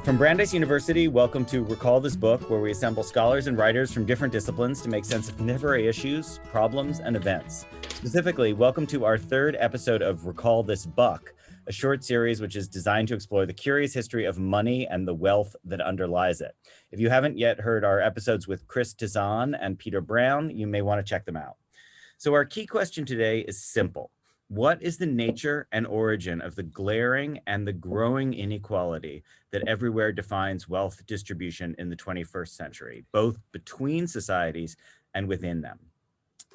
From Brandeis University, welcome to Recall This Book, where we assemble scholars and writers from different disciplines to make sense of contemporary issues, problems, and events. Specifically, welcome to our third episode of Recall This Buck, a short series which is designed to explore the curious history of money and the wealth that underlies it. If you haven't yet heard our episodes with Chris Tizan and Peter Brown, you may want to check them out. So our key question today is simple. What is the nature and origin of the glaring and the growing inequality that everywhere defines wealth distribution in the 21st century, both between societies and within them?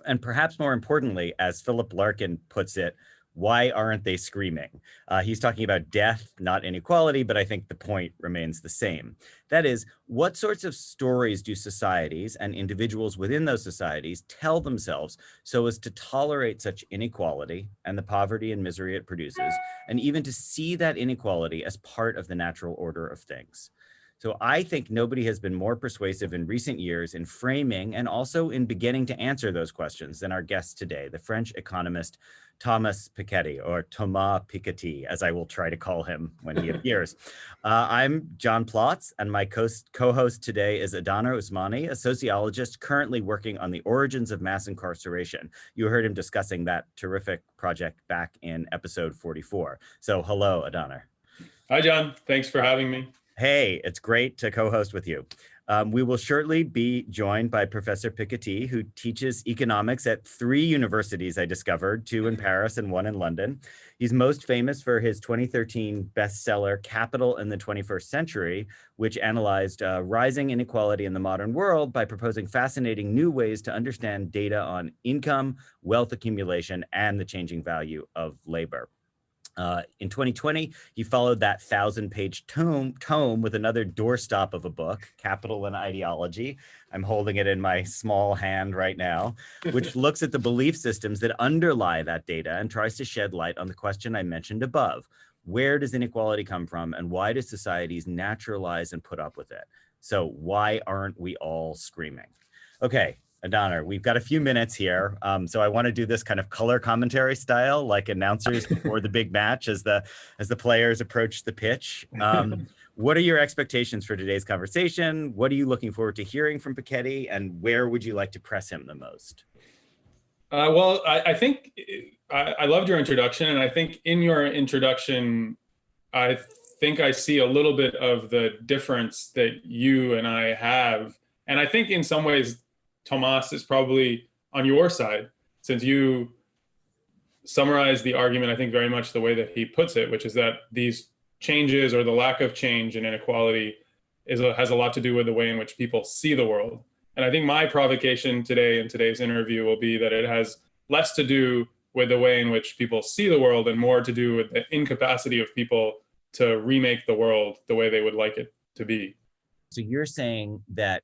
And perhaps more importantly, as Philip Larkin puts it, why aren't they screaming? He's talking about death, not inequality, but I think the point remains the same. That is, what sorts of stories do societies and individuals within those societies tell themselves so as to tolerate such inequality and the poverty and misery it produces, and even to see that inequality as part of the natural order of things? So I think nobody has been more persuasive in recent years in framing and also in beginning to answer those questions than our guest today, the French economist Thomas Piketty, or Thomas Piketty, as I will try to call him when he appears. I'm John Plotz, and my co-host today is Adaner Usmani, a sociologist currently working on the origins of mass incarceration. You heard him discussing that terrific project back in episode 44. So hello, Adaner. Hi, John. Thanks for having me. Hey, it's great to co-host with you. We will shortly be joined by Professor Piketty, who teaches economics at 3 universities, I discovered, 2 in Paris and 1 in London. He's most famous for his 2013 bestseller, Capital in the 21st Century, which analyzed rising inequality in the modern world by proposing fascinating new ways to understand data on income, wealth accumulation, and the changing value of labor. In 2020, he followed that 1,000-page tome with another doorstop of a book, Capital and Ideology. I'm holding it in my small hand right now, which looks at the belief systems that underlie that data and tries to shed light on the question I mentioned above. Where does inequality come from, and why do societies naturalize and put up with it? So why aren't we all screaming? Okay. Adaner, we've got a few minutes here, so I want to do this kind of color commentary style, like announcers before the big match as the players approach the pitch. What are your expectations for today's conversation? What are you looking forward to hearing from Piketty, and where would you like to press him the most? Well, I think I loved your introduction, and I think in your introduction, I think I see a little bit of the difference that you and I have, and I think in some ways, Thomas is probably on your side, since you summarize the argument, I think, very much the way that he puts it, which is that these changes or the lack of change in inequality has a lot to do with the way in which people see the world. And I think my provocation today in today's interview will be that it has less to do with the way in which people see the world and more to do with the incapacity of people to remake the world the way they would like it to be. So you're saying that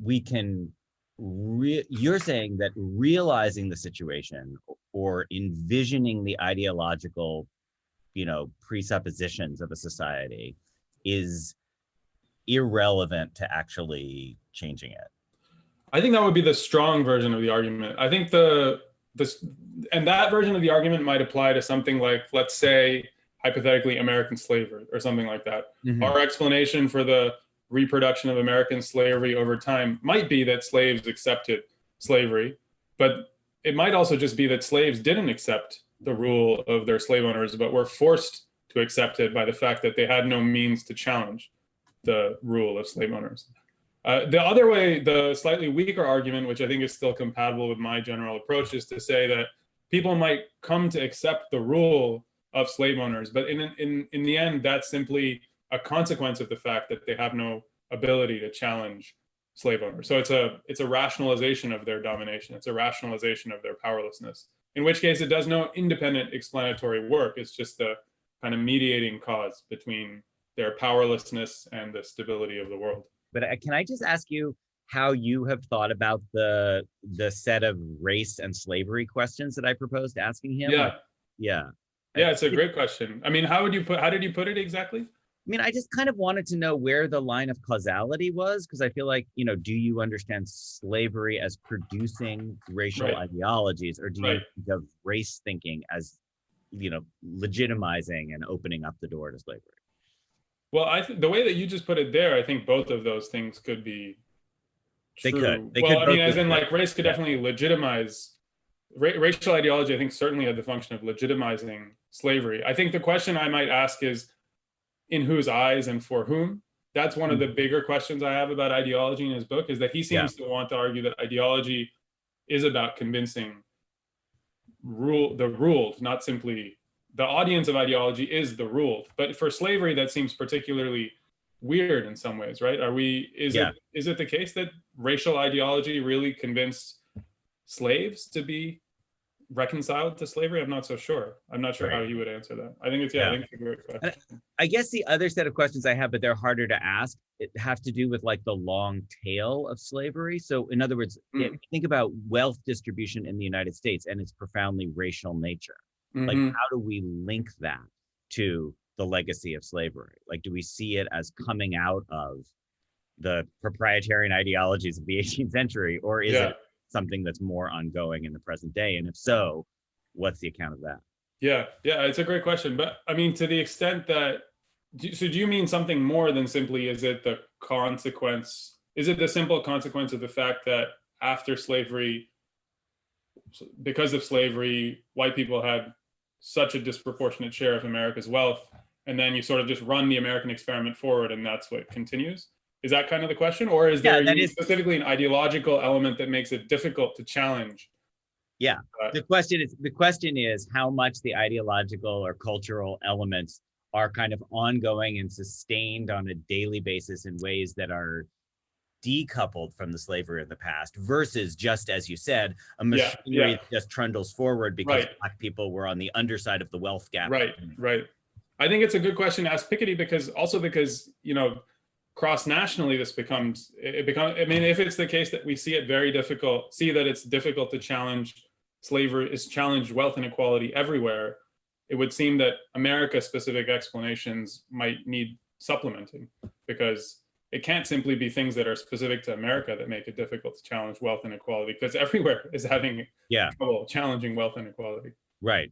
we can you're saying that realizing the situation or envisioning the ideological, presuppositions of a society is irrelevant to actually changing it. I think that would be the strong version of the argument. I think and that version of the argument might apply to something like, let's say, hypothetically, American slavery or something like that. Mm-hmm. Our explanation for the reproduction of American slavery over time might be that slaves accepted slavery, but it might also just be that slaves didn't accept the rule of their slave owners, but were forced to accept it by the fact that they had no means to challenge the rule of slave owners. The other way, the slightly weaker argument, which I think is still compatible with my general approach, is to say that people might come to accept the rule of slave owners, but in the end, that's simply a consequence of the fact that they have no ability to challenge slave owners. So it's a rationalization of their domination. It's a rationalization of their powerlessness, in which case it does no independent explanatory work. It's just the kind of mediating cause between their powerlessness and the stability of the world. But can I just ask you how you have thought about the set of race and slavery questions that I proposed asking him? Yeah, it's a great question. I mean, how did you put it exactly? I mean, I just kind of wanted to know where the line of causality was, because I feel like, do you understand slavery as producing racial ideologies, or do you think of race thinking as, legitimizing and opening up the door to slavery? Well, the way that you just put it there, I think both of those things could be They true. could. They well, could I mean, both as be in true. like race could definitely legitimize racial ideology. I think certainly had the function of legitimizing slavery. I think the question I might ask is, in whose eyes and for whom? That's one of the bigger questions I have about ideology in his book, is that he seems to want to argue that ideology is about convincing the ruled, not simply the audience of ideology is the ruled. But for slavery, that seems particularly weird in some ways, right? Is it the case that racial ideology really convinced slaves to be reconciled to slavery? I'm not so sure. I'm not sure how he would answer that. I think it's I think it's a great question. I guess the other set of questions I have, but they're harder to ask, it have to do with like the long tail of slavery. So in other words, think about wealth distribution in the United States and its profoundly racial nature. Like, how do we link that to the legacy of slavery? Like, do we see it as coming out of the proprietarian ideologies of the 18th century, or is it something that's more ongoing in the present day? And if so, what's the account of that? Yeah, it's a great question. But I mean, to the extent that, so do you mean something more than simply, is it the simple consequence of the fact that after slavery, because of slavery, white people had such a disproportionate share of America's wealth, and then you sort of just run the American experiment forward and that's what continues? Is that kind of the question? Or is there specifically an ideological element that makes it difficult to challenge? Yeah, the question is how much the ideological or cultural elements are kind of ongoing and sustained on a daily basis in ways that are decoupled from the slavery of the past, versus, just as you said, a machinery that just trundles forward because Black people were on the underside of the wealth gap. Right. I think it's a good question to ask Piketty, because cross-nationally this becomes, I mean, if it's the case that we see that it's difficult to challenge slavery, is challenge wealth inequality everywhere, it would seem that America-specific explanations might need supplementing, because it can't simply be things that are specific to America that make it difficult to challenge wealth inequality, because everywhere is having trouble challenging wealth inequality. Right.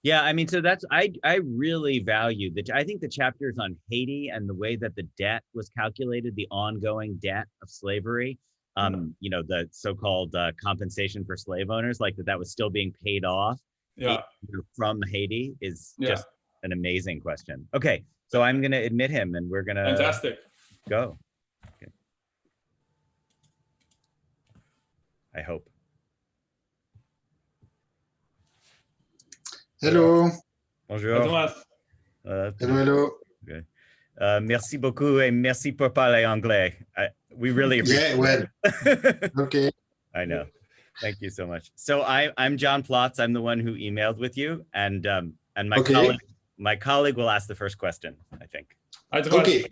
Yeah, I mean, so that's, I really value I think the chapters on Haiti and the way that the debt was calculated, the ongoing debt of slavery, the so-called compensation for slave owners, like that was still being paid off from Haiti, is just an amazing question. Okay, so I'm going to admit him and we're going to Fantastic. Go. Okay. I hope. Hello. Bonjour. Hello. Okay. Merci beaucoup et merci pour parler anglais. We really appreciate it. Okay. I know. Thank you so much. So I'm John Plotz. I'm the one who emailed with you, and my colleague will ask the first question, I think. Okay.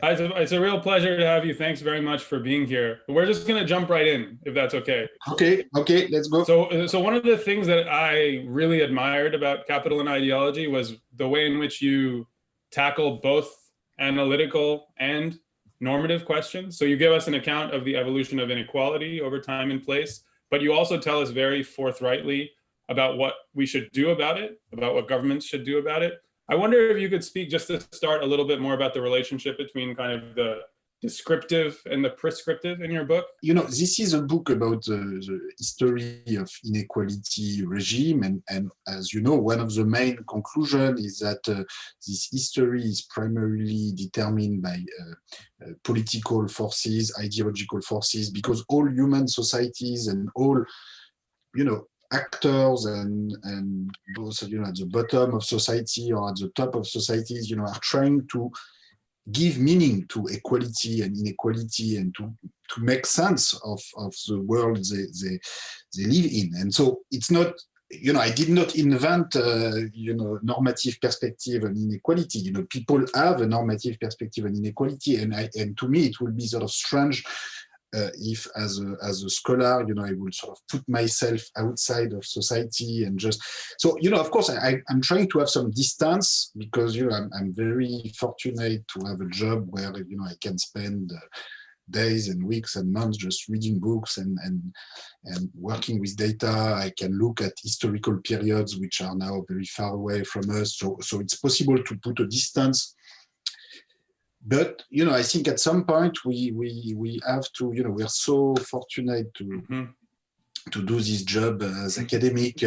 It's a real pleasure to have you. Thanks very much for being here. We're just going to jump right in, if that's okay. Okay, let's go. So one of the things that I really admired about Capital and Ideology was the way in which you tackle both analytical and normative questions. So you give us an account of the evolution of inequality over time and place, but you also tell us very forthrightly about what we should do about it, about what governments should do about it. I wonder if you could speak, just to start, a little bit more about the relationship between kind of the descriptive and the prescriptive in your book. This is a book about the history of inequality regime. And as you know, one of the main conclusions is that this history is primarily determined by political forces, ideological forces, because all human societies and all, actors and both, at the bottom of society or at the top of societies, are trying to give meaning to equality and inequality and to make sense of the world they live in. And so it's not, I did not invent, normative perspective on inequality. People have a normative perspective on inequality, and to me it will be sort of strange if, as a scholar, I would sort of put myself outside of society and just. So, of course, I'm trying to have some distance, because I'm very fortunate to have a job where I can spend days and weeks and months just reading books and working with data. I can look at historical periods which are now very far away from us. So it's possible to put a distance But I think at some point we have to, we're so fortunate to do this job as academic.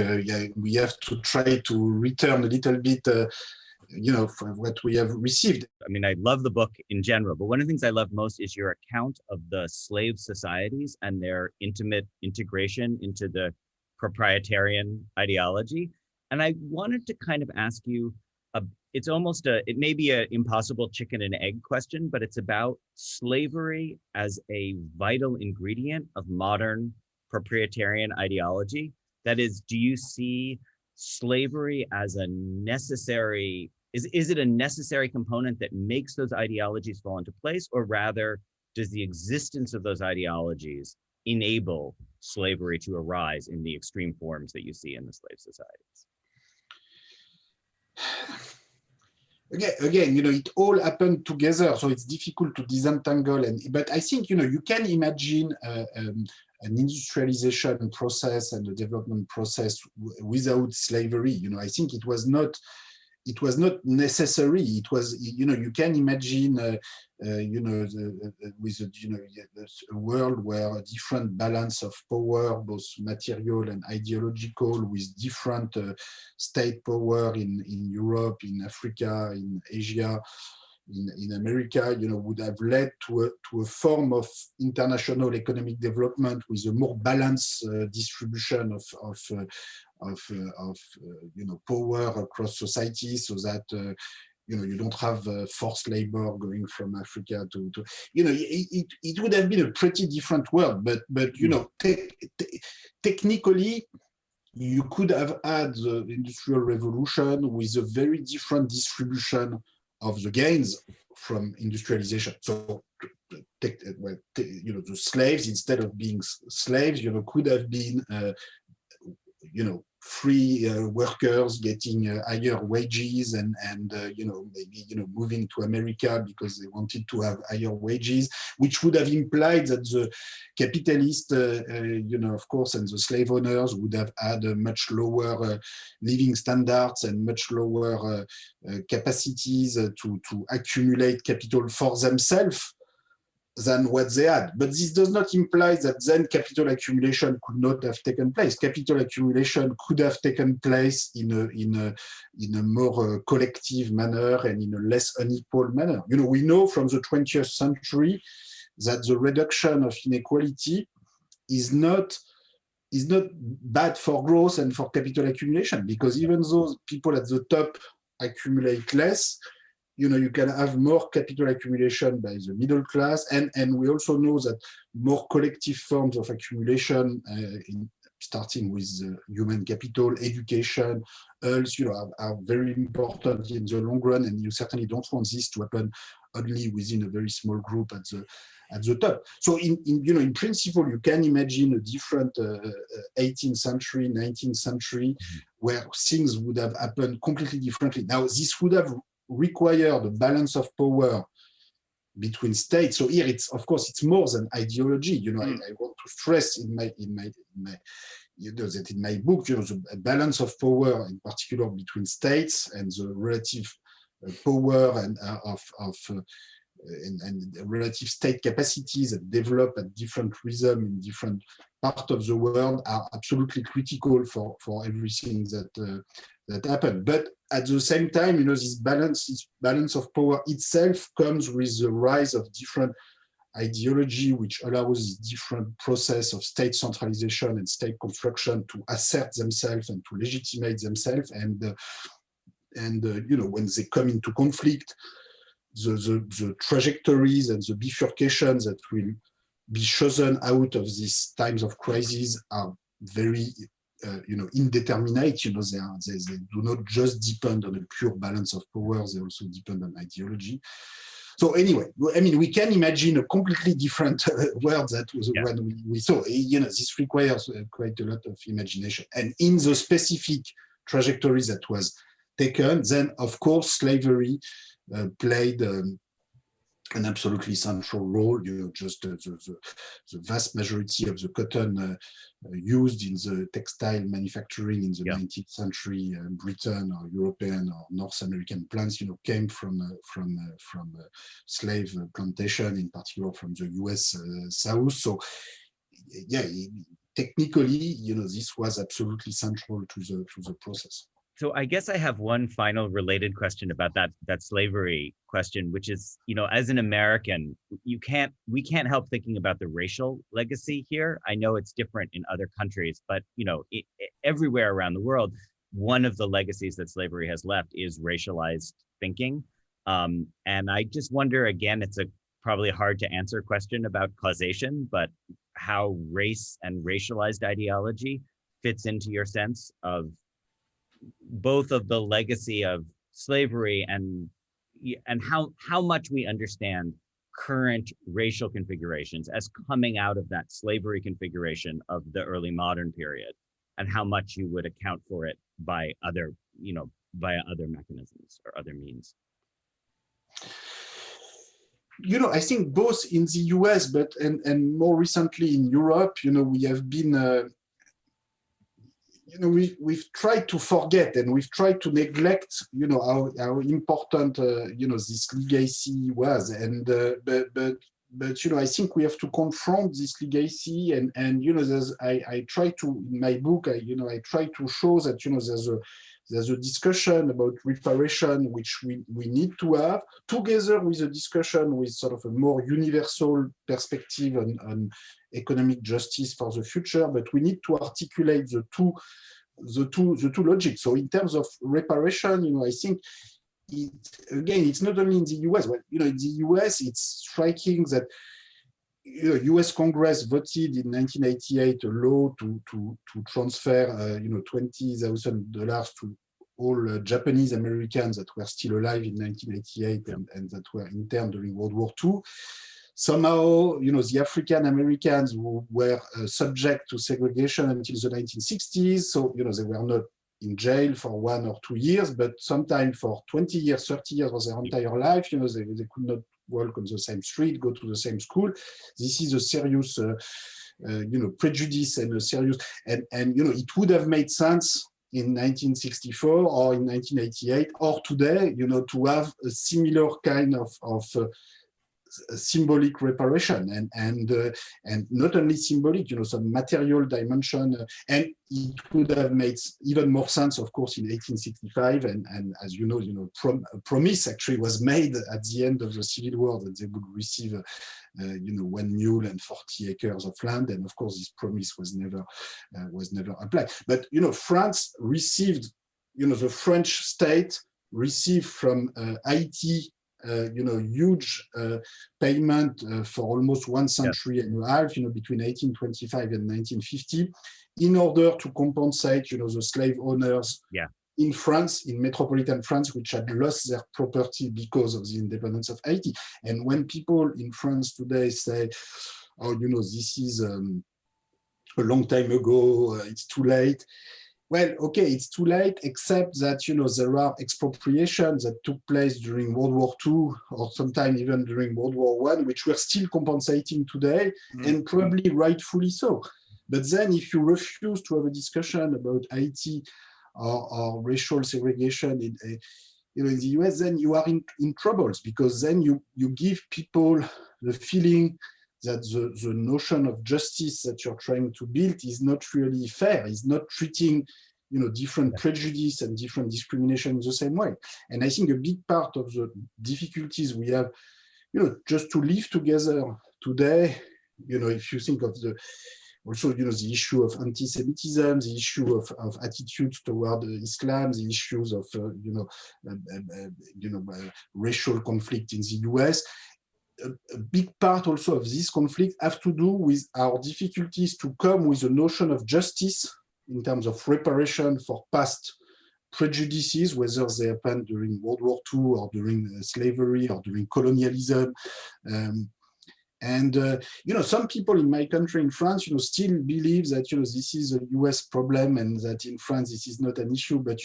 We have to try to return a little bit, for what we have received. I mean, I love the book in general, but one of the things I love most is your account of the slave societies and their intimate integration into the proprietarian ideology. And I wanted to kind of ask you, it's almost it may be an impossible chicken and egg question, but it's about slavery as a vital ingredient of modern proprietarian ideology. That is, do you see slavery as a necessary, is it a necessary component that makes those ideologies fall into place, or rather does the existence of those ideologies enable slavery to arise in the extreme forms that you see in the slave societies? Again, it all happened together, so it's difficult to disentangle. But I think, you can imagine an industrialization process and a development process without slavery. I think it was not necessary. It was, you can imagine, with a world where a different balance of power, both material and ideological, with different state power in Europe, in Africa, in Asia, in America, would have led to a form of international economic development with a more balanced distribution of power across society, so that you don't have forced labor going from Africa to it would have been a pretty different world. But technically, you could have had the Industrial Revolution with a very different distribution of the gains from industrialization. So, the slaves, instead of being slaves, could have been, free workers getting higher wages and maybe moving to America because they wanted to have higher wages, which would have implied that the capitalists, of course, and the slave owners would have had a much lower living standards and much lower capacities to accumulate capital for themselves than what they had. But this does not imply that then capital accumulation could not have taken place. Capital accumulation could have taken place in a more collective manner and in a less unequal manner. We know from the 20th century that the reduction of inequality is not bad for growth and for capital accumulation, because even though people at the top accumulate less, you can have more capital accumulation by the middle class, and we also know that more collective forms of accumulation, starting with human capital, education, health, are very important in the long run, and you certainly don't want this to happen only within a very small group at the top. So in principle, you can imagine a different 18th century, 19th century, where things would have happened completely differently. Now, this would have required a balance of power between states. So here, it's more than ideology. I want to stress in my that in my book, the balance of power, in particular between states, and the relative power and relative state capacities that develop at different rhythm in different parts of the world, are absolutely critical for everything that happened. But at the same time, this balance of power itself comes with the rise of different ideology, which allows different process of state centralization and state construction to assert themselves and to legitimate themselves. And when they come into conflict, the trajectories and the bifurcations that will be chosen out of these times of crisis are very indeterminate. They do not just depend on a pure balance of power, they also depend on ideology. So anyway, I mean, we can imagine a completely different world that was when we saw. This requires quite a lot of imagination. And in the specific trajectories that was taken, then of course slavery played an absolutely central role. Just the vast majority of the cotton used in the textile manufacturing in the 19th century, Britain or European or North American plants, came from slave plantation, in particular from the U.S. South. So, yeah, technically, this was absolutely central to the process. So I guess I have one final related question about that slavery question, which is, as an American, we can't help thinking about the racial legacy here. I know it's different in other countries, but everywhere around the world, one of the legacies that slavery has left is racialized thinking. And I just wonder, again, it's probably hard to answer question about causation, but how race and racialized ideology fits into your sense of both of the legacy of slavery and how much we understand current racial configurations as coming out of that slavery configuration of the early modern period, and how much you would account for it by other, via other mechanisms or other means. I think both in the US, but and more recently in Europe, we have been we've tried to forget and we've tried to neglect, how important, this legacy was. And but I think we have to confront this legacy. And I try to, in my book, I try to show that, there's a discussion about reparation, which we need to have, together with a discussion with sort of a more universal perspective on economic justice for the future. But we need to articulate the two logics. So in terms of reparation, I think it's not only in the US. Well, in the US, it's striking that U.S. Congress voted in 1988 a law to transfer, $20,000 to all Japanese Americans that were still alive in 1988 and that were interned during World War II. Somehow, the African Americans who were subject to segregation until the 1960s, so they were not in jail for 1 or 2 years, but sometimes for 20 years, 30 years of their entire life, they could not walk on the same street, go to the same school. This is a serious, prejudice and a serious, and it would have made sense in 1964 or in 1988 or today, to have a similar kind of symbolic reparation and not only symbolic, some material dimension, and it would have made even more sense, of course, in 1865. And as a promise actually was made at the end of the Civil War that they would receive, 1 mule and 40 acres of land. And of course, this promise was never applied. But France received, the French state received from Haiti, huge payment for almost 1 century and a half, between 1825 and 1950, in order to compensate, the slave owners in France, in metropolitan France, which had lost their property because of the independence of Haiti. And when people in France today say, oh, this is a long time ago, it's too late. Well, okay, it's too late, except that, there are expropriations that took place during World War II or sometime even during World War I, which we're still compensating today, and probably rightfully so. But then if you refuse to have a discussion about Haiti or racial segregation in the US, then you are in troubles, because then you give people the feeling that the notion of justice that you're trying to build is not really fair, is not treating different prejudice and different discrimination in the same way. And I think a big part of the difficulties we have, just to live together today, if you think of the issue of anti-Semitism, the issue of attitudes toward Islam, the issues of racial conflict in the US. A big part also of this conflict have to do with our difficulties to come with a notion of justice in terms of reparation for past prejudices, whether they happened during World War II or during slavery or during colonialism. Some people in my country, in France, still believe that, this is a US problem and that in France, this is not an issue. But,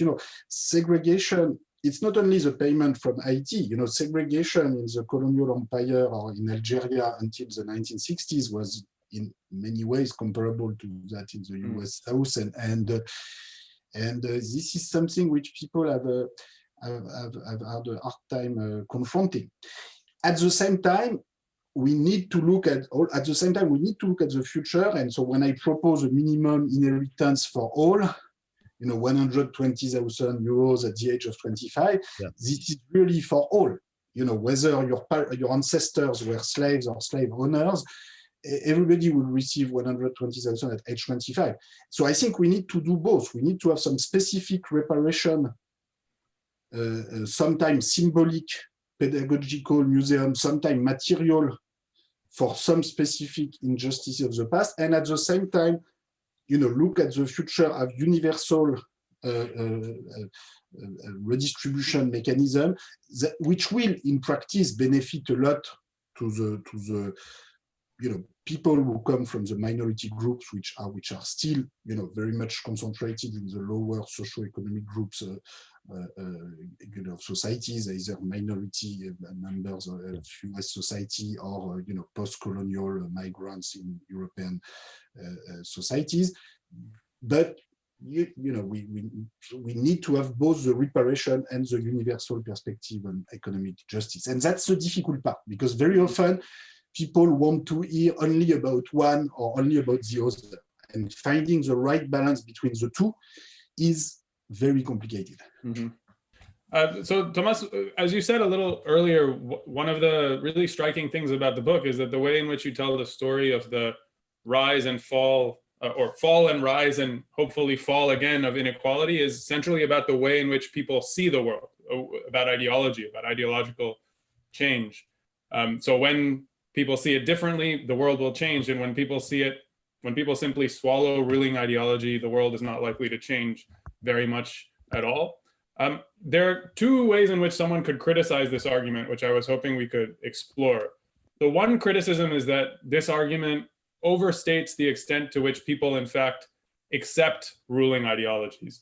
segregation it's not only the payment from Haiti. Segregation in the colonial empire or in Algeria until the 1960s was in many ways comparable to that in the US South, and this is something which people have had a hard time confronting. At the same time, we need to look at the future. And so when I propose a minimum inheritance for all, 120,000 euros at the age of 25, this is really for all. Whether your ancestors were slaves or slave owners, everybody will receive 120,000 at age 25. So I think we need to do both. We need to have some specific reparation, sometimes symbolic, pedagogical, museum, sometimes material for some specific injustices of the past, and at the same time, look at the future of universal redistribution mechanism, which will, in practice, benefit a lot to the people who come from the minority groups, which are still, very much concentrated in the lower socioeconomic groups of societies, either minority members of US society or post-colonial migrants in European societies. But we need to have both the reparation and the universal perspective on economic justice, and that's the difficult part, because very often people want to hear only about one or only about the other, and finding the right balance between the two is very complicated. So Thomas, as you said a little earlier, one of the really striking things about the book is that the way in which you tell the story of the rise and fall, or fall and rise and hopefully fall again of inequality, is centrally about the way in which people see the world, about ideology, about ideological change. So when people see it differently, the world will change. And when people simply swallow ruling ideology, the world is not likely to change very much at all. There are two ways in which someone could criticize this argument, which I was hoping we could explore. The one criticism is that this argument overstates the extent to which people, in fact, accept ruling ideologies.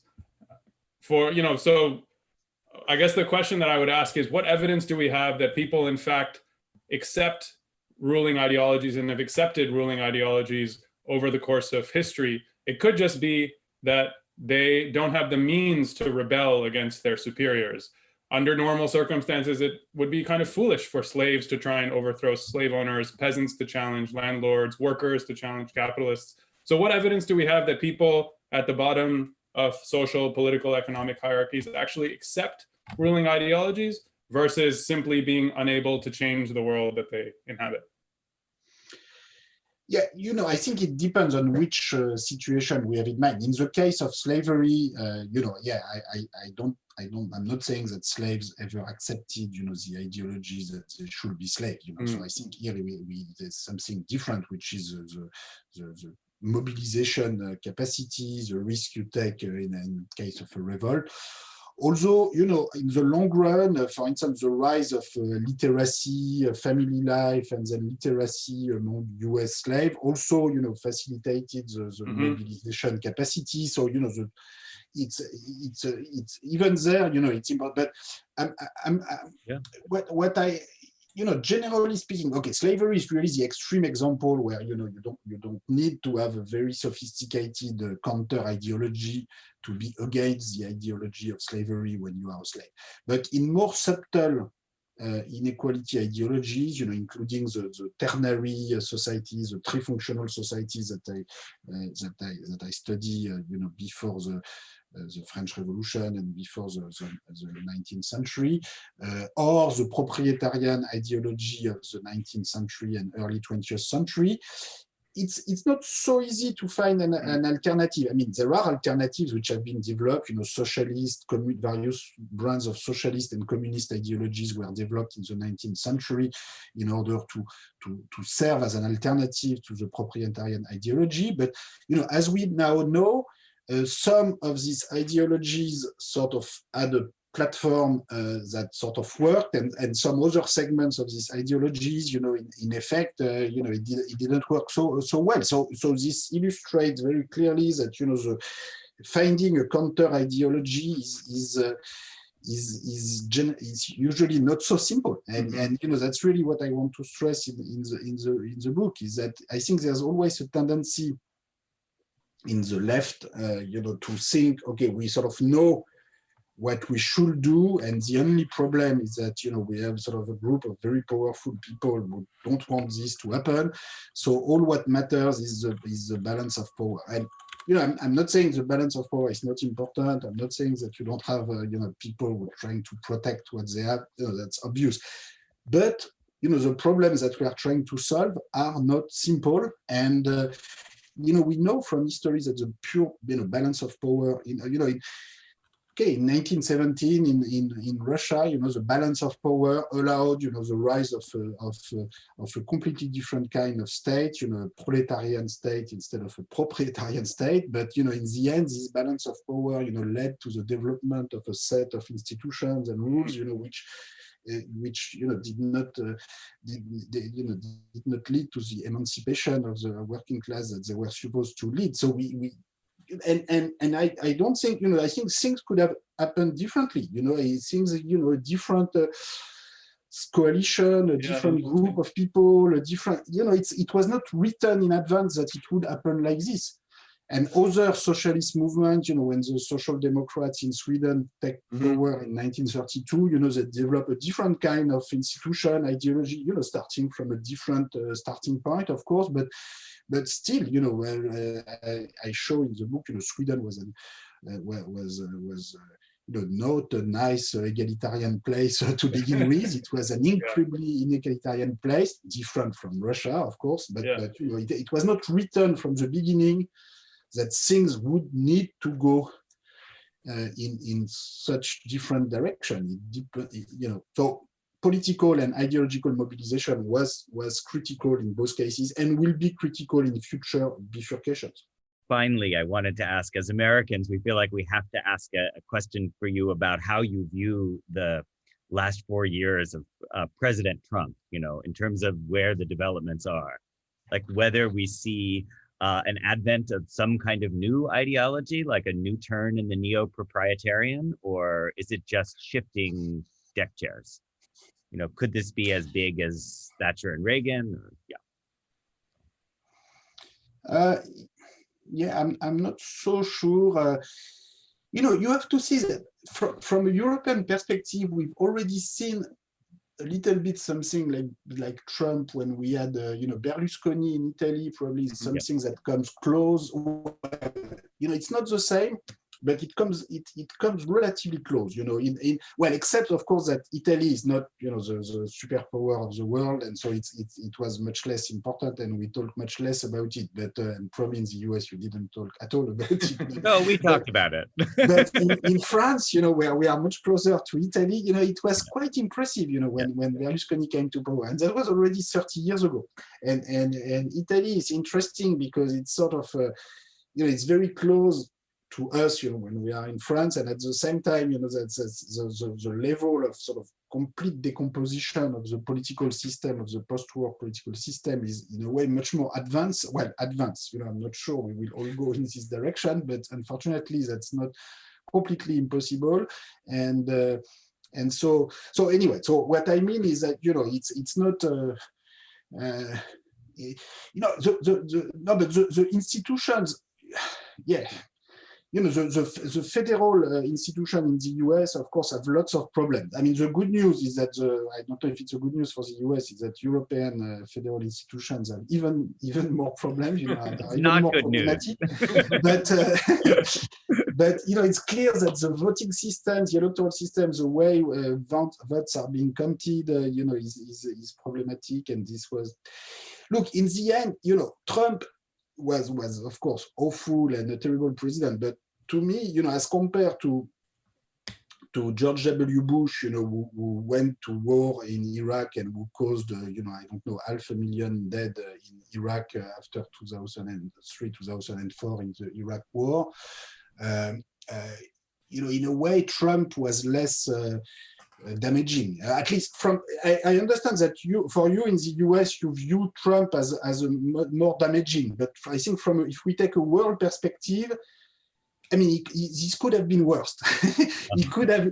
So I guess the question that I would ask is, what evidence do we have that people, in fact, accept ruling ideologies and have accepted ruling ideologies over the course of history? It could just be that they don't have the means to rebel against their superiors. Under normal circumstances, it would be kind of foolish for slaves to try and overthrow slave owners, peasants to challenge landlords, workers to challenge capitalists. So what evidence do we have that people at the bottom of social, political, economic hierarchies actually accept ruling ideologies versus simply being unable to change the world that they inhabit? Yeah, I think it depends on which situation we have in mind. In the case of slavery, I'm not saying that slaves ever accepted, the ideologies that they should be slaves. So I think here there's something different, which is the mobilization capacity, the risk you take in case of a revolt. Although, in the long run, for instance, the rise of literacy, family life, and then literacy among US slaves also, facilitated the mobilization capacity. So, it's even there, it's important. But what I, generally speaking, okay, slavery is really the extreme example where you don't need to have a very sophisticated counter ideology to be against the ideology of slavery when you are a slave. But in more subtle inequality ideologies, including the ternary societies, the trifunctional societies that I study, before the French Revolution and before the 19th century, or the proprietarian ideology of the 19th century and early 20th century, it's not so easy to find an alternative. I mean, there are alternatives which have been developed, socialist, various brands of socialist and communist ideologies were developed in the 19th century in order to serve as an alternative to the proprietarian ideology. But, as we now know, some of these ideologies sort of had a platform that sort of worked, and some other segments of these ideologies, in effect, it didn't work so well. So this illustrates very clearly that, the finding a counter ideology is usually not so simple, and that's really what I want to stress in the book, is that I think there's always a tendency in the left, to think, okay, we sort of know what we should do, and the only problem is that we have sort of a group of very powerful people who don't want this to happen. So all what matters is the balance of power. And I'm not saying the balance of power is not important. I'm not saying that you don't have people who are trying to protect what they have. That's obvious. But the problems that we are trying to solve are not simple, and we know from history that the pure balance of power in 1917 in Russia, the balance of power allowed the rise of a completely different kind of state, a proletarian state instead of a proprietarian state. But in the end, this balance of power led to the development of a set of institutions and rules which did not lead to the emancipation of the working class that they were supposed to lead. So and I don't think I think things could have happened differently. I think a different coalition, a different group of people, a different it was not written in advance that it would happen like this. And other socialist movements, when the Social Democrats in Sweden take power in 1932, they develop a different kind of institution, ideology, starting from a different starting point, of course, but still, I show in the book, Sweden was not a nice egalitarian place to begin with. It was an incredibly inequalitarian place, different from Russia, of course, but it was not written from the beginning that things would need to go in such different direction. So political and ideological mobilization was critical in both cases and will be critical in future bifurcations. Finally, I wanted to ask, as Americans, we feel like we have to ask a question for you about how you view the last 4 years of President Trump, in terms of where the developments are, like whether we see an advent of some kind of new ideology, like a new turn in the neo-proprietarian, or is it just shifting deck chairs? Could this be as big as Thatcher and Reagan? I'm not so sure. You have to see that from a European perspective, we've already seen a little bit something like Trump when we had Berlusconi in Italy, probably something that comes close. It's not the same, but it comes relatively close. Except of course that Italy is not the superpower of the world, and so it was much less important, and we talk much less about it. But and probably in the US you didn't talk at all about it. No, we talked about it. But in France, where we are much closer to Italy, it was quite impressive. When Berlusconi came to power, and that was already 30 years ago. And Italy is interesting because it's sort of it's very close to us, when we are in France, and at the same time, that's the level of sort of complete decomposition of the political system, of the post-war political system, is in a way much more advanced. Well, advanced. I'm not sure we will all go in this direction, but unfortunately, that's not completely impossible. And so anyway, so what I mean is that it's not. But the institutions, the federal institution in the US, of course, have lots of problems. I mean, the good news is that I don't know if it's a good news for the US, is that European federal institutions have even more problems. Are even not more good problematic. News. But it's clear that the voting system, the electoral system, the way votes are being counted, is problematic. And this was, look, in the end, Trump was of course awful and a terrible president, but to me, as compared to George W. Bush, who went to war in Iraq and who caused, I don't know, 500,000 dead in Iraq after 2003, 2004 in the Iraq war. In a way, Trump was less damaging. At least I understand that for you in the US, you view Trump as a more damaging. But I think if we take a world perspective, I mean, this could have been worse. He could have,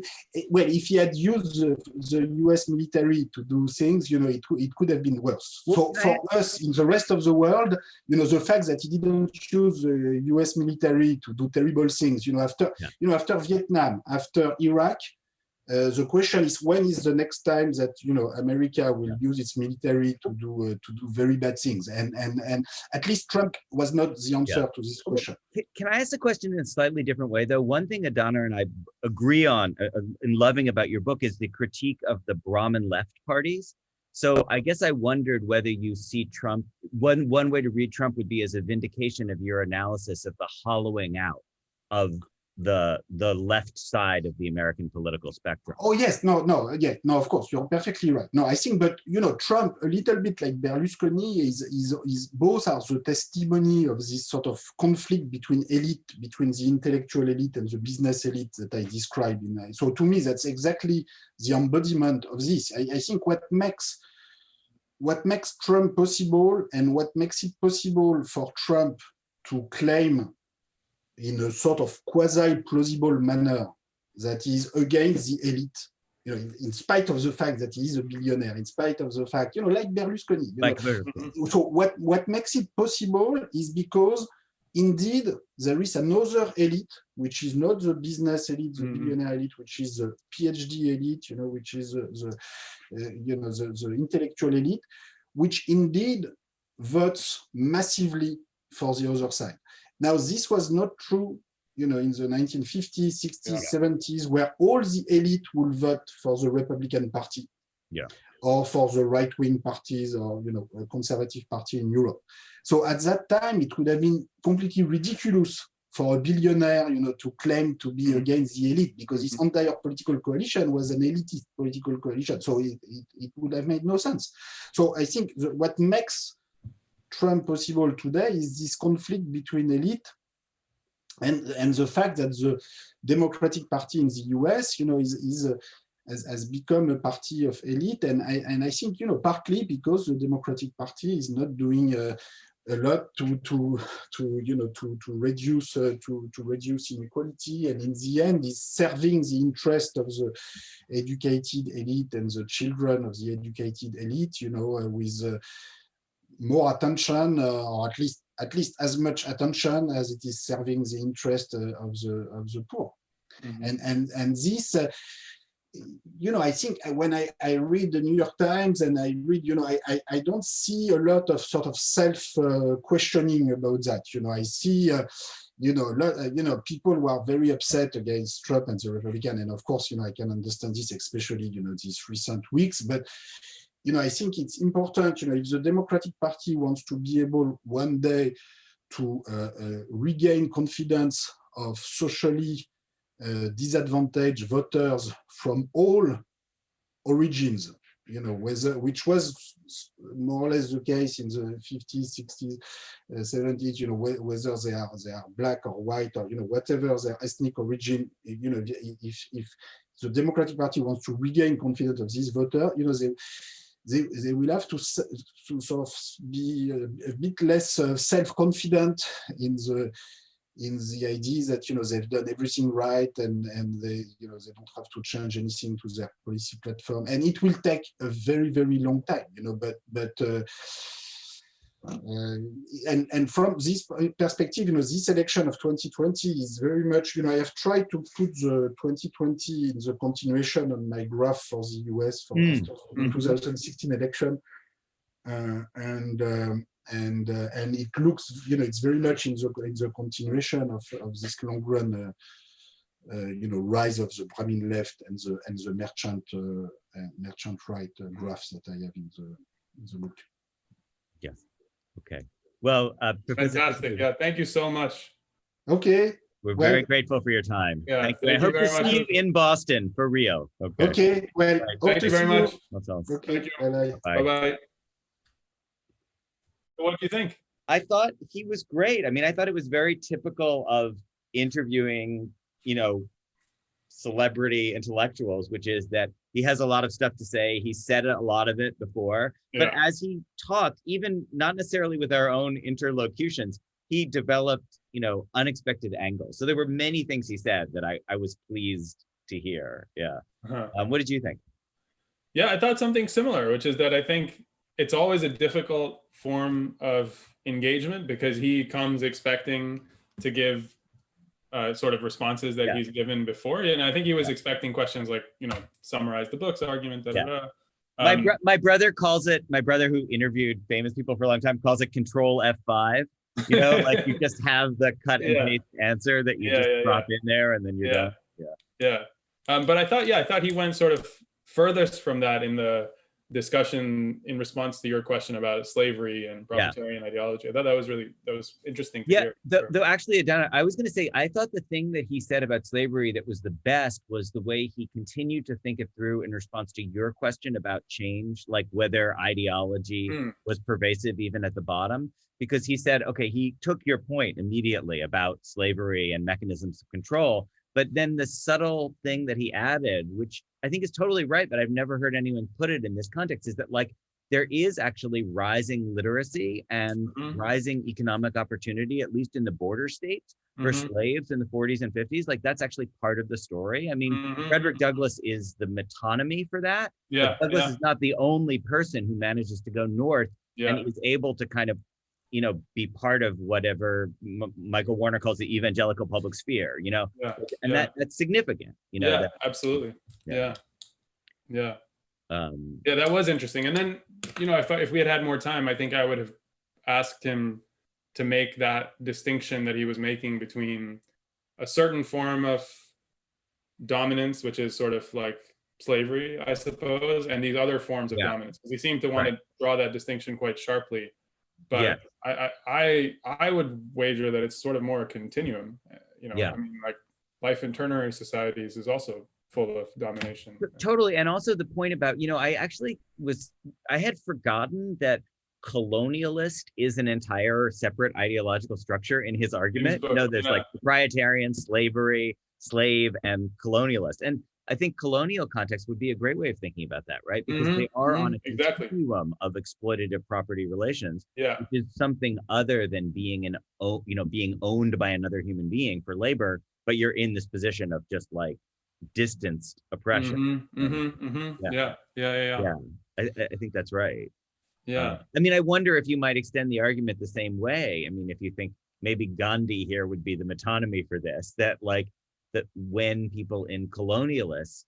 well, if he had used the US military to do things, it could have been worse. For us, in the rest of the world, the fact that he didn't use the US military to do terrible things, after Vietnam, after Iraq, the question is, when is the next time that America will use its military to do very bad things? And at least Trump was not the answer to this question. Can I ask a question in a slightly different way, though? One thing Adaner and I agree on in loving about your book is the critique of the Brahmin left parties. So I guess I wondered whether you see Trump, one way to read Trump would be as a vindication of your analysis of the hollowing out of the left side of the American political spectrum. Oh yes, no, of course, you're perfectly right. No, I think, but Trump, a little bit like Berlusconi, is both are the testimony of this sort of conflict between the intellectual elite and the business elite that I described. So to me, that's exactly the embodiment of this. I think what makes Trump possible, and what makes it possible for Trump to claim in a sort of quasi-plausible manner that is against the elite, in spite of the fact that he is a billionaire, in spite of the fact, like Berlusconi. So what makes it possible is because indeed there is another elite, which is not the business elite, the billionaire elite, which is the PhD elite, which is the intellectual elite, which indeed votes massively for the other side. Now, this was not true, in the 1950s, 60s, 70s, where all the elite will vote for the Republican Party, or for the right-wing parties, or a conservative party in Europe. So at that time, it would have been completely ridiculous for a billionaire, to claim to be against the elite, because his entire political coalition was an elitist political coalition. So it would have made no sense. So I think what makes Trump possible today is this conflict between elite and the fact that the Democratic Party in the US, has become a party of elite, and I think partly because the Democratic Party is not doing a lot to reduce inequality, and in the end is serving the interest of the educated elite and the children of the educated elite, with more attention, or at least as much attention as it is serving the interest of the poor. And this, I think when I read the New York Times and I read, I don't see a lot of sort of self-questioning about that. I see, people who are very upset against Trump and the Republican, and of course, I can understand this, especially, these recent weeks, but I think it's important, if the Democratic Party wants to be able one day to regain confidence of socially disadvantaged voters from all origins, which was more or less the case in the 50s, 60s, 70s, whether they are black or white, or whatever their ethnic origin, if the Democratic Party wants to regain confidence of this voter, they will have to sort of be a bit less self-confident in the idea that they've done everything right, and they they don't have to change anything to their policy platform, and it will take a very, very long time, and from this perspective, this election of 2020 is very much, I have tried to put the 2020 in the continuation on my graph for the US for after the 2016 election, and it looks, it's very much in the continuation of this long run, rise of the Brahmin left and the merchant right graphs that I have in the book. Yes. Okay. Well, fantastic. Yeah. Thank you so much. Okay. We're very grateful for your time. Yeah. Thank you. I hope to see you in Boston for Rio. Okay. Okay. Well, thank you very much. That's awesome. Okay. Thank you. Bye. Bye-bye. What do you think? I thought he was great. I mean, I thought it was very typical of interviewing, celebrity intellectuals, which is that he has a lot of stuff to say. He said a lot of it before, but as he talked, even not necessarily with our own interlocutions, he developed, unexpected angles. So there were many things he said that I was pleased to hear. Yeah. What did you think? Yeah, I thought something similar, which is that I think it's always a difficult form of engagement because he comes expecting to give sort of responses that he's given before. And I think he was expecting questions like, summarize the book's argument, da, da, da. My brother who interviewed famous people for a long time calls it Control F5. Like you just have the cut and paste answer that you just drop in there and then you're done. Yeah. But I thought he went sort of furthest from that in the discussion in response to your question about slavery and proletarian ideology. I thought that was interesting to hear. Though actually, Adaner, I was going to say, I thought the thing that he said about slavery that was the best was the way he continued to think it through in response to your question about change, like whether ideology was pervasive even at the bottom. Because he said, okay, he took your point immediately about slavery and mechanisms of control. But then the subtle thing that he added, which I think is totally right, but I've never heard anyone put it in this context, is that like there is actually rising literacy and rising economic opportunity, at least in the border states, for slaves in the 40s and 50s. Like that's actually part of the story. I mean, Frederick Douglass is the metonymy for that. Yeah, but Douglass is not the only person who manages to go north and is able to kind of be part of whatever Michael Warner calls the evangelical public sphere, and that's significant, absolutely. Yeah. That was interesting. And then, if we had more time, I think I would have asked him to make that distinction that he was making between a certain form of dominance, which is sort of like slavery, I suppose, and these other forms of dominance, because he seemed to want to draw that distinction quite sharply. But I would wager that it's sort of more a continuum. I mean, like life in ternary societies is also full of domination. Totally. And also the point about, I had forgotten that colonialist is an entire separate ideological structure in his argument. There's like proprietarian, slavery, slave, and colonialist. And I think colonial context would be a great way of thinking about that, right? Because they are on a continuum of exploitative property relations, which is something other than being being owned by another human being for labor, but you're in this position of just like distanced oppression. Yeah. I think that's right. Yeah. I mean, I wonder if you might extend the argument the same way. I mean, if you think maybe Gandhi here would be the metonymy for this, that when people in colonialist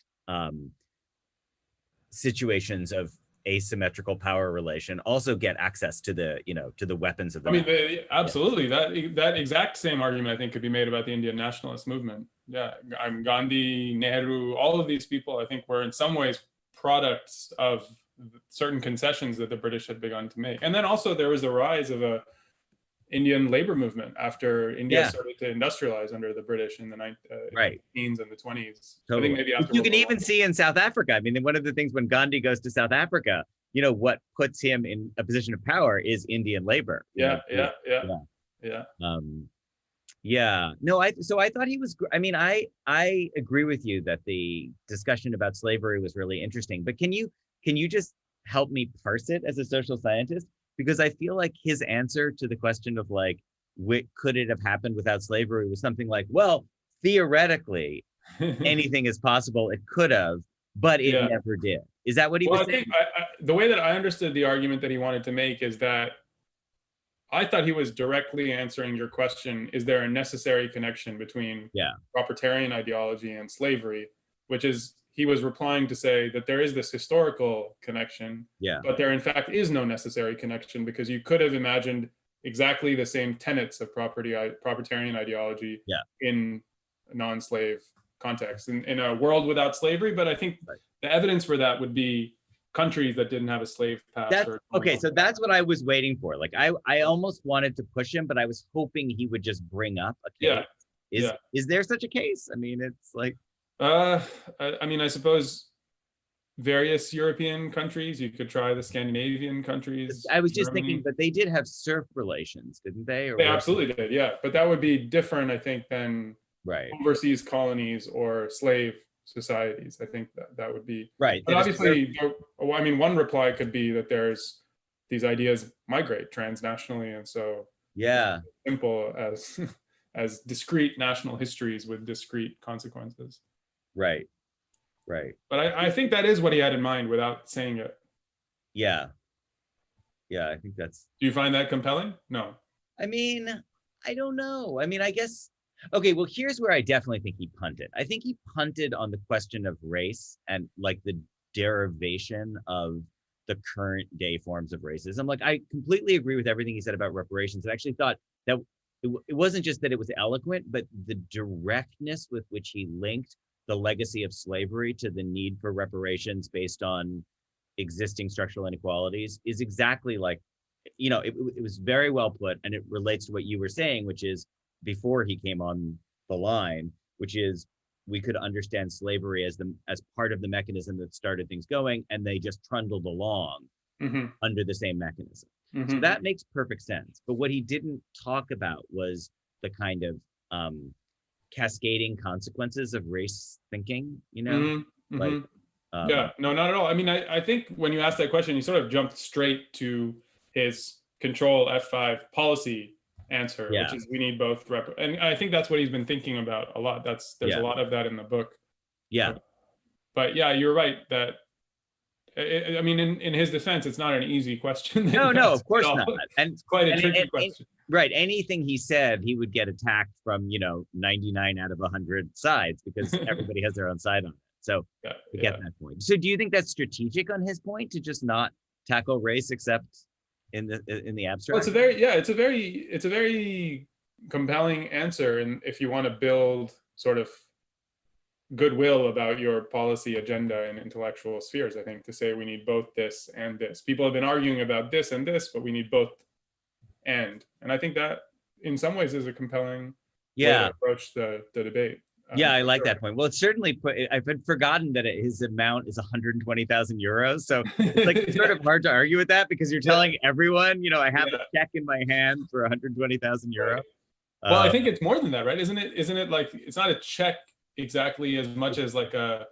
situations of asymmetrical power relation also get access to the weapons of the absolutely. That exact same argument I think could be made about the Indian nationalist movement. Gandhi, Nehru, all of these people I think were in some ways products of certain concessions that the British had begun to make. And then also there was a rise of a Indian labor movement after India started to industrialize under the British in the 19teens and the 20s. Totally. I think maybe after you can even see in South Africa. I mean, one of the things when Gandhi goes to South Africa, what puts him in a position of power is Indian labor. Yeah. No, I thought he was. I mean, I agree with you that the discussion about slavery was really interesting. But can you just help me parse it as a social scientist? Because I feel like his answer to the question of like, could it have happened without slavery was something like, well, theoretically, anything is possible. It could have, but it never did. Is that what he was saying? I think the way that I understood the argument that he wanted to make is that I thought he was directly answering your question, is there a necessary connection between proprietarian ideology and slavery, which is, he was replying to say that there is this historical connection, but there in fact is no necessary connection, because you could have imagined exactly the same tenets of proprietarian ideology in a non-slave context, in a world without slavery. But I think the evidence for that would be countries that didn't have a slave past. So that's what I was waiting for. Like I almost wanted to push him, but I was hoping he would just bring up a case. Is there such a case? I mean, it's like I mean, I suppose various European countries. You could try the Scandinavian countries. I was just thinking, but they did have serf relations, didn't they? They absolutely did, yeah. But that would be different, I think, than overseas colonies or slave societies. I think that would be right. But obviously, I mean, one reply could be that there's these ideas migrate transnationally, and so Yeah. Simple as as discrete national histories with discrete consequences. Right. Right. But I think that is what he had in mind without saying it. Yeah. Yeah. I think that's. Do you find that compelling? No. I mean, I don't know. I mean, I guess. Okay. Well, here's where I definitely think he punted. I think he punted on the question of race and like the derivation of the current day forms of racism. Like, I completely agree with everything he said about reparations. I actually thought that it wasn't just that it was eloquent, but the directness with which he linked the legacy of slavery to the need for reparations based on existing structural inequalities is exactly like, it was very well put, and it relates to what you were saying, which is before he came on the line, which is we could understand slavery as part of the mechanism that started things going, and they just trundled along under the same mechanism. So that makes perfect sense. But what he didn't talk about was the kind of cascading consequences of race thinking, like yeah, no, not at all. I mean, I think when you asked that question, you sort of jumped straight to his control F5 policy answer, which is we need both and I think that's what he's been thinking about a lot. There's a lot of that in the book. Yeah. But yeah, you're right that I mean, in his defense, it's not an easy question. No, of course not. And it's quite a tricky question. Right. Anything he said, he would get attacked from, 99 out of 100 sides because everybody has their own side on it. So we get that point. So do you think that's strategic on his point to just not tackle race except in the abstract? Well, it's a very compelling answer. And if you want to build sort of goodwill about your policy agenda in intellectual spheres, I think, to say we need both this and this. People have been arguing about this and this, but we need both and I think that in some ways is a compelling way to approach the debate. I like that point. Well, it's certainly I've forgotten that his amount is 120,000 euros. So it's like it's sort of hard to argue with that because you're telling everyone, I have a check in my hand for 120,000 euro. Right. Well, I think it's more than that, right? Isn't it like it's not a check exactly as much as like a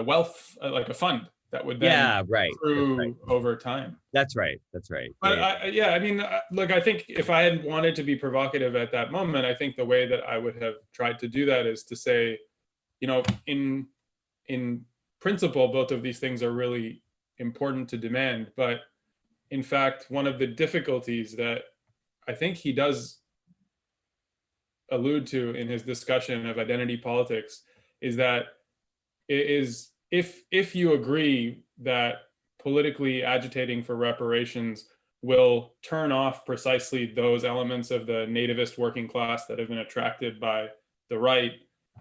wealth, like a fund that would then accrue over time. That's right. But I mean, look, I think if I had wanted to be provocative at that moment, I think the way that I would have tried to do that is to say, in principle, both of these things are really important to demand. But in fact, one of the difficulties that I think he does allude to in his discussion of identity politics is that it is if you agree that politically agitating for reparations will turn off precisely those elements of the nativist working class that have been attracted by the right,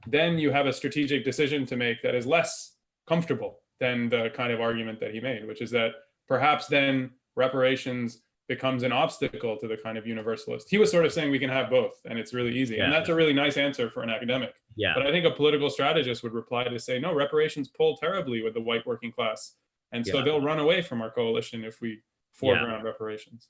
then you have a strategic decision to make that is less comfortable than the kind of argument that he made, which is that perhaps then reparations becomes an obstacle to the kind of universalist. He was sort of saying we can have both and it's really easy. And that's a really nice answer for an academic. But I think a political strategist would reply to say, no, reparations pull terribly with the white working class. And so they'll run away from our coalition if we foreground reparations.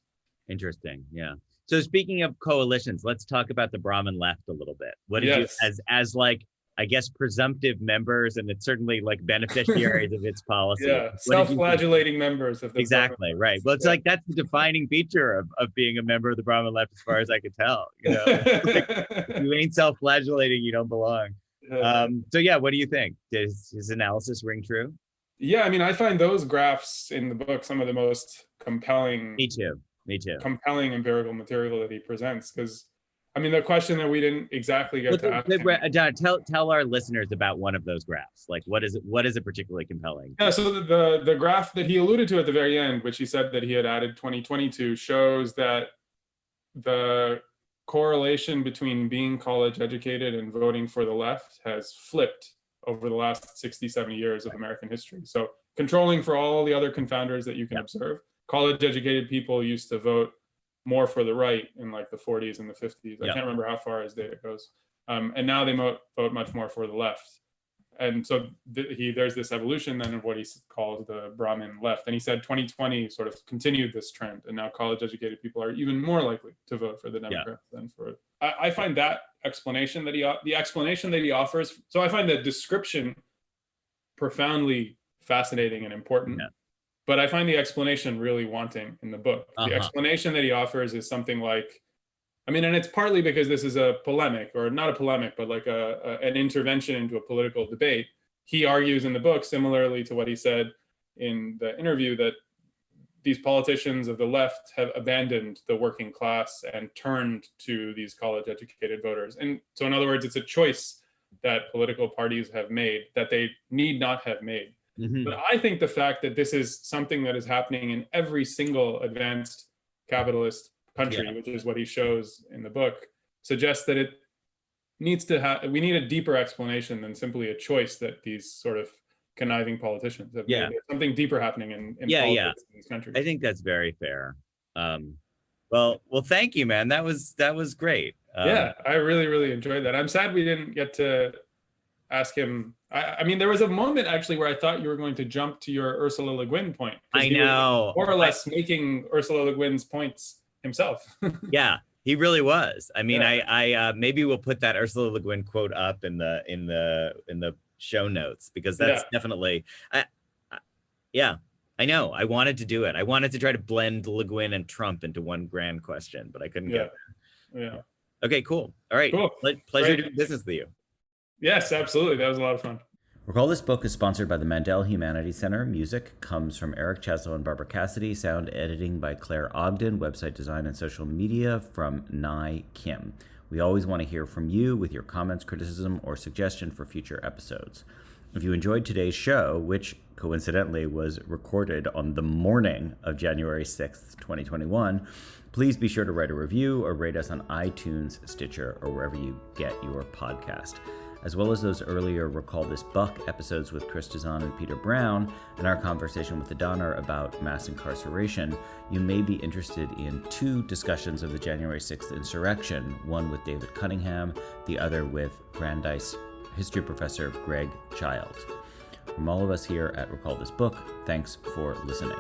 Interesting. Yeah. So speaking of coalitions, let's talk about the Brahmin left a little bit. What did you, as like, I guess, presumptive members, and it's certainly like beneficiaries of its policy. Self-flagellating members of the exactly right. Well, it's like that's the defining feature of being a member of the Brahmin left, as far as I could tell. Like, if you ain't self-flagellating, you don't belong. So yeah, what do you think? Does his analysis ring true? Yeah, I mean, I find those graphs in the book some of the most compelling. Me too. Compelling empirical material that he presents, because I mean, the question that we didn't exactly get to ask. Tell our listeners about one of those graphs. Like, what is it particularly compelling? Yeah, so the graph that he alluded to at the very end, which he said that he had added 2022, shows that the correlation between being college educated and voting for the left has flipped over the last 60, 70 years of American history. So controlling for all the other confounders that you can observe, college educated people used to vote more for the right in like the 40s and the 50s. I can't remember how far his data goes. And now they vote much more for the left. And so there's this evolution then of what he calls the Brahmin left. And he said 2020 sort of continued this trend. And now college educated people are even more likely to vote for the Democrats than for, I find that explanation that the explanation that he offers. So I find the description profoundly fascinating and important. But I find the explanation really wanting in the book. The explanation that he offers is something like, I mean, and it's partly because this is a polemic, or not a polemic, but like an intervention into a political debate. He argues in the book, similarly to what he said in the interview, that these politicians of the left have abandoned the working class and turned to these college-educated voters. And so, in other words, it's a choice that political parties have made that they need not have made. Mm-hmm. But I think the fact that this is something that is happening in every single advanced capitalist country, which is what he shows in the book, suggests that it needs to have, we need a deeper explanation than simply a choice that these sort of conniving politicians have made. There's something deeper happening in politics in these countries. I think that's very fair. Well, thank you, man. That was great. Yeah, I really enjoyed that. I'm sad we didn't get to ask him. I mean, there was a moment actually where I thought you were going to jump to your Ursula Le Guin point. I know. More or less making Ursula Le Guin's points himself. Yeah, he really was. I mean, I maybe we'll put that Ursula Le Guin quote up in the show notes, because that's definitely, I know. I wanted to do it. I wanted to try to blend Le Guin and Trump into one grand question, but I couldn't get there. Yeah. Okay, cool. All right. Cool. Pleasure doing business with you. Yes, absolutely. That was a lot of fun. Recall This Book is sponsored by the Mandel Humanities Center. Music comes from Eric Cheslow and Barbara Cassidy. Sound editing by Claire Ogden. Website design and social media from Nai Kim. We always want to hear from you with your comments, criticism, or suggestion for future episodes. If you enjoyed today's show, which coincidentally was recorded on the morning of January 6th, 2021, please be sure to write a review or rate us on iTunes, Stitcher, or wherever you get your podcast. As well as those earlier Recall This Buck episodes with Chris Dizon and Peter Brown, and our conversation with Adaner about mass incarceration, you may be interested in 2 discussions of the January 6th insurrection, one with David Cunningham, the other with Brandeis history professor Greg Child. From all of us here at Recall This Book, thanks for listening.